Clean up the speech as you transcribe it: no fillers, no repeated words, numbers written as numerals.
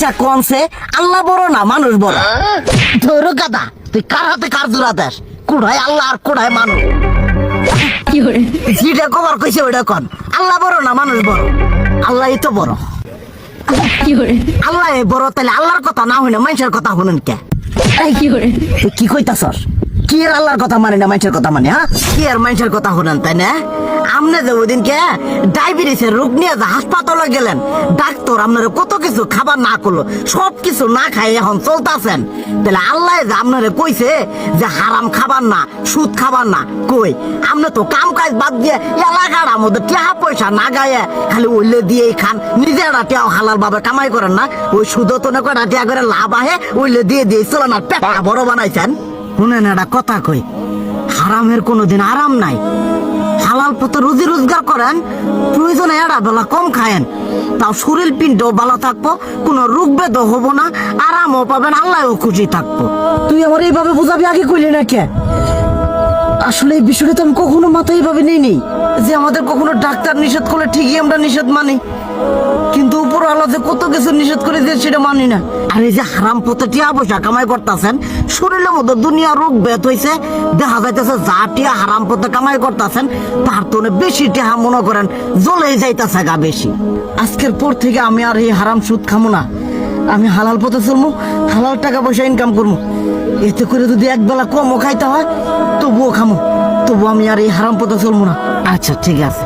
আচ্ছা কোনছে আল্লাহ বড় না মানুষ বড়? ধরো গাদা, তুই কার হাতে কার জোড়া দেশ? কুড়ায় আল্লাহ আর কুড়ায় মানুষ। যেটা কবার কইছে ওইটা কন। আল্লাহ বড় না মানুষ বড়? আল্লাহই তো বড়। আল্লাহ বড়, তাহলে আল্লাহর কথা না হইনা মানুষের কথা শুনেন কে? তুই কি কইতাছস? কি আর আল্লাহর কথা মানে না মানুষের কথা মানে? হ্যাঁ, কি আর মানুষের কথা শুনেন তাই না? আমনে যে ওইদিনকে ডায়াবেটিসের রোগ নিয়ে যে হাসপাতালে গেলেন, ডাক্তার আপনার কত কিছু খাবার না করলো, সব কিছু না খাই এখন চলতেছেন। তাহলে আল্লাহ যে আপনারে কইছে যে হারাম খাবার না, সুদ খাবার না, কই আপনি তো কাম কাজ বাদ দিয়ে এলাকার মধ্যে টাকা পয়সা না গায়ে খালি ওইলে দিয়েই খান। নিজেরা টিয়াও হালাল ভাবে কামাই করেন না, ওই সুদ তো না কটা টিয়া করে লাভ আহে ওইলে দিয়ে দিয়ে চলেন আর পেটা বড় বানাইছেন। শুনেন একটা কথা কই, হারামের কোনোদিন আরাম নাই। হালাল পথে রুজি রোজগার করেন, প্রয়োজনে এড়া বেলা কম খায়েন, তাও শরীর পিণ্ডও ভালো থাকবো, কোনো রোগ বেদও হবো না, আরামও পাবেন, আল্লাহও খুশি থাকবো। তুই আমার এইভাবে বুঝাবি আগে কইলি না কে? আসলে এই বিষয়টা তো আমি কখনো মাথায় এইভাবে নিইনি যে আমাদের কখনো ডাক্তার নিষেধ করলে ঠিকই আমরা নিষেধ মানি, কিন্তু উপর আল্লাহ যে কত কিছু নিষেধ করে দিয়ে সেটা মানি না। আর এই যে হারাম পথে টিয়া পয়সা কামাই করতেছেন, শরীরের মধ্যে দুনিয়া রোগ বেত হয়েছে, দেখা যাইতেছে যা টিয়া হারাম পথে কামাই করতেছেন তার তো বেশি টিয়া মনে করেন জ্বলেই যাইতেছে গা বেশি। আজকের পর থেকে আমি আর এই হারাম সুদ খামো না, আমি হালাল পথে চলবো, হালাল টাকা পয়সা ইনকাম করবো। এতে করে যদি একবেলা কমও খাইতে হয় তবুও খামো, তবু আমি আর এই হারাম পথে চলবো না। আচ্ছা ঠিক আছে।